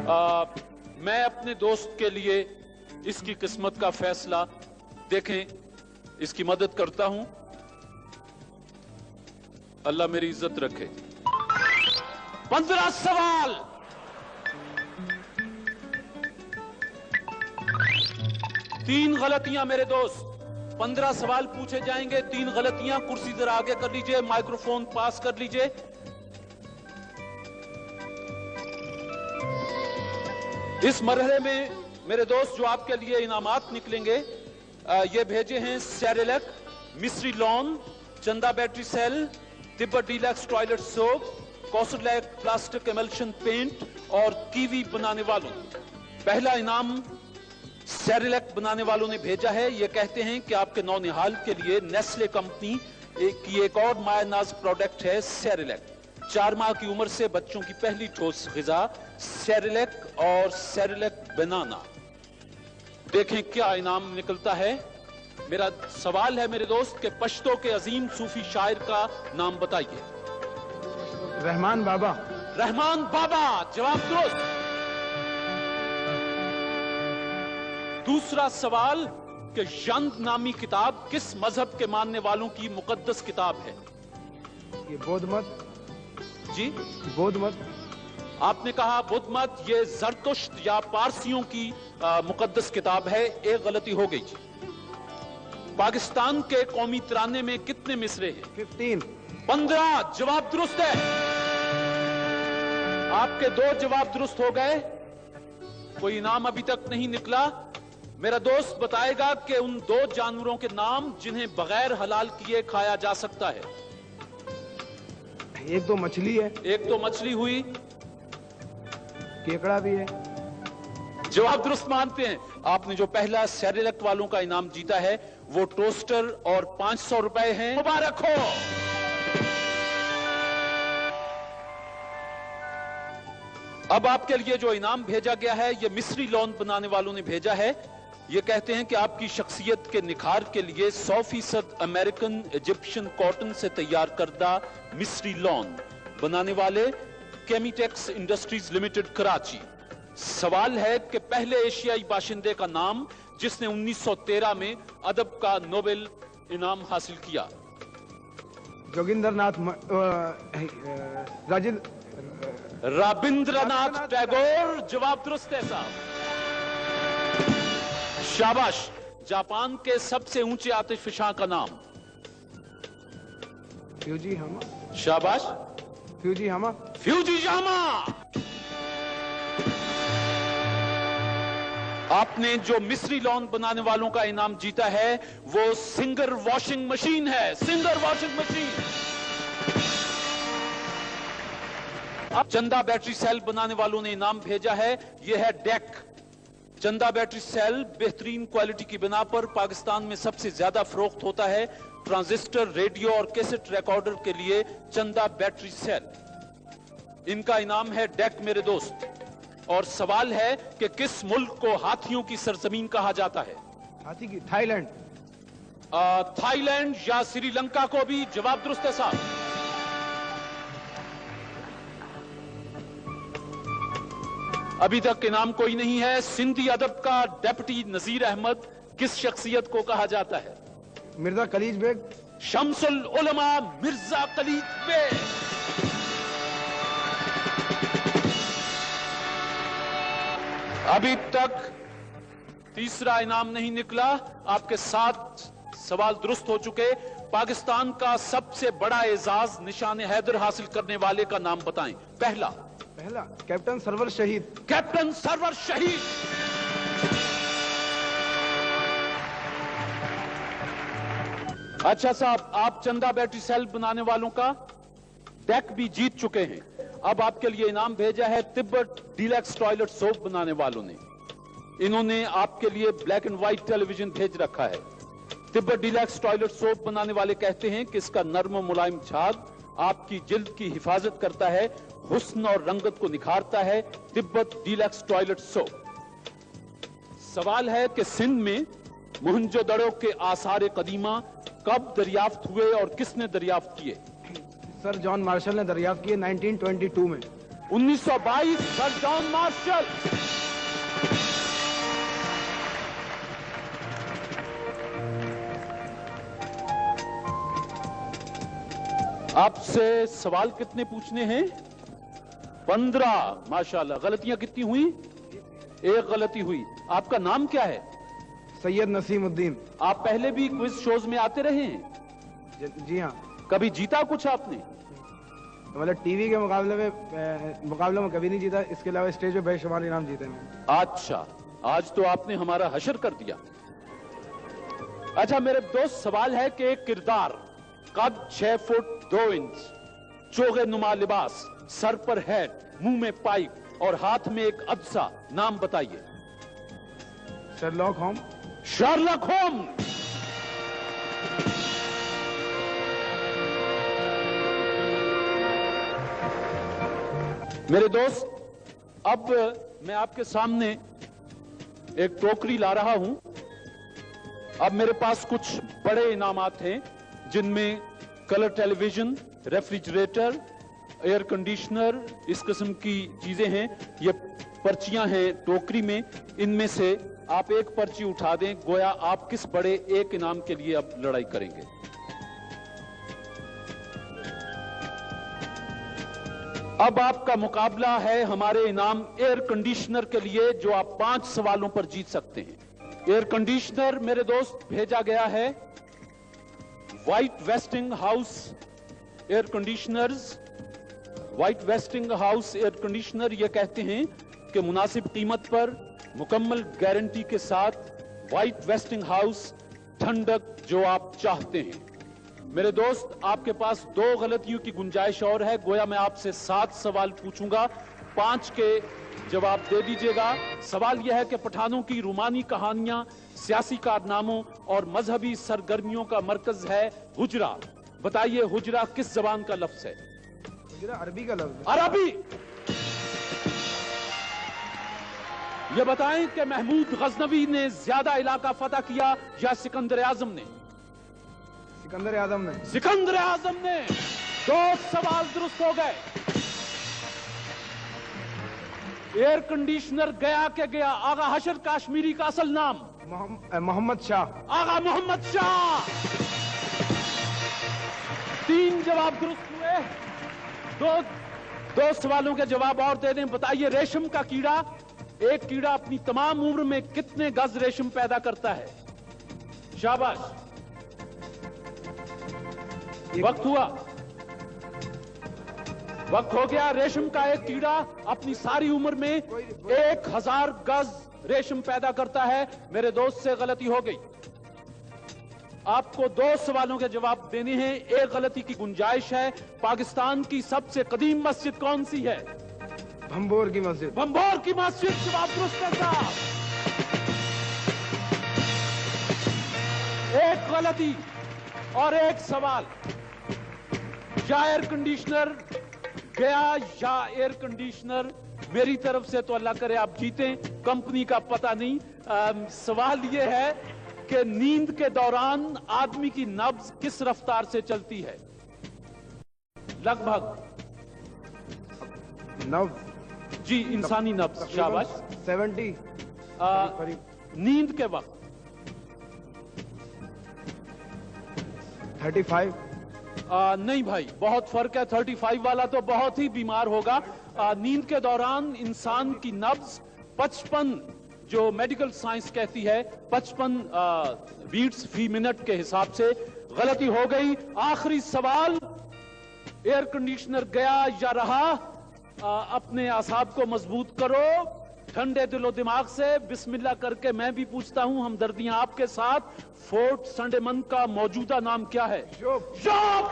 मैं अपने दोस्त के लिए इसकी किस्मत का फैसला देखें, इसकी मदद करता हूं। अल्लाह मेरी इज्जत रखे। 15 सवाल। तीन गलतियां मेरे दोस्त। 15 सवाल पूछे जाएंगे, 3 गलतियां। कुर्सी जरा आगे कर लीजिए, माइक्रोफोन पास कर लीजिए। इस मरहले में मेरे दोस्त जो आपके लिए इनामात निकलेंगे, ये भेजे हैं Cerelac, Misri lawn, Chanda battery cell, Tibet deluxe toilet soap, कौसरलैक प्लास्टिक एमल्शन पेंट और कीवी बनाने वालों। पहला इनाम सेरेलैक बनाने वालों ने भेजा है। ये कहते हैं कि आपके नौनिहाल के लिए नेस्ले कंपनी की एक और मायनाज प्रोडक्ट है सेरेलैक। 4 माह की उम्र से बच्चों की पहली ठोस ग़िज़ा सेरेलैक और सेरेलैक बनाना। देखें क्या इनाम निकलता है। मेरा सवाल है मेरे दोस्त के पश्तो के अजीम सूफी शायर का नाम बताइए। रहमान बाबा। रहमान बाबा, जवाब दुरुस्त। दूसरा सवाल कि जंद नामी किताब किस मजहब के मानने वालों की मुकद्दस किताब है? ये बौद्ध मत। जी, बौद्ध मत। आपने कहा बुद्ध मत। ये जरतुश्त या पारसियों की मुकद्दस किताब है। एक गलती हो गई। पाकिस्तान के कौमी तराने में कितने मिसरे हैं? 15। जवाब दुरुस्त है। आपके 2 जवाब दुरुस्त हो गए। कोई इनाम अभी तक नहीं निकला। मेरा दोस्त बताएगा कि उन 2 जानवरों के नाम जिन्हें बगैर हलाल किए खाया जा सकता है। एक तो मछली है। एक तो मछली हुई। केकड़ा भी है। जवाब दुरुस्त मानते हैं। आपने जो पहला सेरेलैक वालों का इनाम जीता है वो टोस्टर और 500 रुपए हैं। मुबारक हो। अब आपके लिए जो इनाम भेजा गया है ये मिस्री लॉन बनाने वालों ने भेजा है। ये कहते हैं कि आपकी शख्सियत के निखार के लिए 100% अमेरिकन इजिप्शियन कॉटन से तैयार करदा मिस्री लॉन बनाने वाले केमिटेक्स इंडस्ट्रीज लिमिटेड कराची। सवाल है कि पहले एशियाई बाशिंदे का नाम जिसने 1913 में अदब का नोबेल इनाम हासिल किया। जोगिंदरनाथ रविंद्रनाथ टैगोर। जवाब दुरुस्त है साहब। शाबाश। जापान के सबसे ऊंचे आतिशफशां का नाम? फ्यूजीयामा। शाबाश। फ्यूजीयामा। फ्यूजीयामा। आपने जो मिस्री लॉन बनाने वालों का इनाम जीता है वो सिंगर वॉशिंग मशीन है। Singer washing machine. अब चंदा बैटरी सेल बनाने वालों ने इनाम भेजा है। यह है डेक। चंदा बैटरी सेल बेहतरीन क्वालिटी की बिना पर पाकिस्तान में सबसे ज्यादा फरोख्त होता है। ट्रांजिस्टर, रेडियो और कैसेट रिकॉर्डर के लिए चंदा बैटरी सेल। इनका इनाम है डेक मेरे दोस्त। और सवाल है कि किस मुल्क को हाथियों की सरजमीन कहा जाता है? हाथी की? थाईलैंड। थाईलैंड या श्रीलंका को भी। जवाब दुरुस्त है साहब। अभी तक इनाम कोई नहीं है। सिंधी अदब का डेप्यूटी नजीर अहमद किस शख्सियत को कहा जाता है? मिर्जा कलीज बेग। शम्सुल उलमा मिर्जा कलीज बेग। अभी तक तीसरा इनाम नहीं निकला। आपके 7 सवाल दुरुस्त हो चुके। पाकिस्तान का सबसे बड़ा एजाज निशान हैदर हासिल करने वाले का नाम बताएं। पहला कैप्टन सरवर शहीद। कैप्टन सरवर शहीद। अच्छा साहब, आप चंदा बैटरी सेल बनाने वालों का डेक भी जीत चुके हैं। अब आपके लिए इनाम भेजा है तिब्बत डीलक्स टॉयलेट सोप बनाने वालों ने। इन्होंने आपके लिए ब्लैक एंड व्हाइट टेलीविजन भेज रखा है। तिब्बत डीलक्स टॉयलेट सोप बनाने वाले कहते हैं कि इसका नर्म मुलायम झाग आपकी जिल्द की हिफाजत करता है, हुस्न और रंगत को निखारता है। Tibet deluxe toilet soap. सवाल है कि सिंध में मोहनजोदड़ो के आसार कदीमा कब दरियाफ्त हुए और किसने दरियाफ्त किए? सर जॉन मार्शल ने दरियाफ्त किए 1922 में। 1922 सर जॉन मार्शल। आपसे सवाल कितने पूछने हैं? 15। माशाल्लाह। गलतियां कितनी हुई? एक गलती हुई। आपका नाम क्या है? सैयद नसीमुद्दीन। आप पहले भी क्विज शोज में आते रहे हैं? जी हाँ। कभी जीता कुछ आपने? मतलब टीवी के मुकाबले में कभी नहीं जीता, इसके अलावा स्टेज पे बेशुमार इनाम जीते हैं। अच्छा, आज तो आपने हमारा हशर कर दिया। अच्छा मेरे दोस्त, सवाल है कि एक किरदार, कद 6 फुट 2 इंच, चोगे नुमा लिबास, सर पर हैट, मुंह में पाइप और हाथ में एक अदसा, नाम बताइए। शर्लॉक होम। Sherlock Holmes. मेरे दोस्त, अब मैं आपके सामने एक टोकरी ला रहा हूं। अब मेरे पास कुछ बड़े इनामात हैं, जिनमें colour television, refrigerator, air conditioner, इस किस्म की चीजें हैं। ये पर्चियां हैं टोकरी में, इनमें से आप एक पर्ची उठा दें, गोया आप किस बड़े एक इनाम के लिए अब लड़ाई करेंगे। अब आपका मुकाबला है हमारे इनाम एयर कंडीशनर के लिए, जो आप 5 सवालों पर जीत सकते हैं। एयर कंडीशनर मेरे दोस्त भेजा गया है white wasting house air conditioners. White wasting house air conditioner ये कहते हैं कि मुनासिब कीमत पर, मुकम्मल गारंटी के साथ, व्हाइट वेस्टिंग हाउस, ठंडक जो आप चाहते हैं। मेरे दोस्त, आपके पास 2 गलतियों की गुंजाइश और है। गोया मैं आपसे 7 सवाल पूछूंगा, 5 के जवाब दे दीजिएगा। सवाल यह है कि पठानों की रूमानी कहानियां, सियासी कारनामों और मजहबी सरगर्मियों का मरकज है हुजरा। बताइए हुजरा किस जबान का लफ्ज है? हुजरा अरबी का लफ्ज। अरबी। ये बताएं कि महमूद गजनवी ने ज्यादा इलाका फतह किया या सिकंदर आजम ने? सिकंदर आजम ने। सिकंदर आजम ने। 2 सवाल दुरुस्त हो गए। एयर कंडीशनर गया के गया, आगा हशर काश्मीरी का असल नाम? मोहम्मद शाह। आगा मोहम्मद शाह। 3 जवाब दुरुस्त हुए। 2 सवालों के जवाब और दे दें। बताइए रेशम का कीड़ा, एक कीड़ा अपनी तमाम उम्र में कितने गज रेशम पैदा करता है? शाबाश। वक्त हुआ, वक्त हो गया। रेशम का एक कीड़ा अपनी सारी उम्र में 1000 गज रेशम पैदा करता है। मेरे दोस्त से गलती हो गई। आपको 2 सवालों के जवाब देने हैं, एक गलती की गुंजाइश है। पाकिस्तान की सबसे कदीम मस्जिद कौन सी है? भंबोर की मस्जिद। भंबोर की मस्जिद। जवाब दुरुस्त है साहब। एक गलती और एक सवाल। या एयर कंडीशनर गया या एयर कंडीशनर, मेरी तरफ से तो अल्लाह करे आप जीतें, कंपनी का पता नहीं। सवाल यह है कि नींद के दौरान आदमी की नब्ज किस रफ्तार से चलती है? लगभग नब्ज। जी, इंसानी नब्ज। शाबाश। 70। नींद के वक्त 35। नहीं भाई, बहुत फर्क है। 35 वाला तो बहुत ही बीमार होगा। नींद के दौरान इंसान की नब्ज 55, जो मेडिकल साइंस कहती है 55 बीट्स फी मिनट के हिसाब से। गलती हो गई। आखिरी सवाल, एयर कंडीशनर गया या रहा? अपने आसाब को मजबूत करो, ठंडे दिलो दिमाग से बिस्मिल्लाह करके मैं भी पूछता हूं, हमदर्दियां आपके साथ। फोर्ट संडेमन का मौजूदा नाम क्या है? शोप। शोप।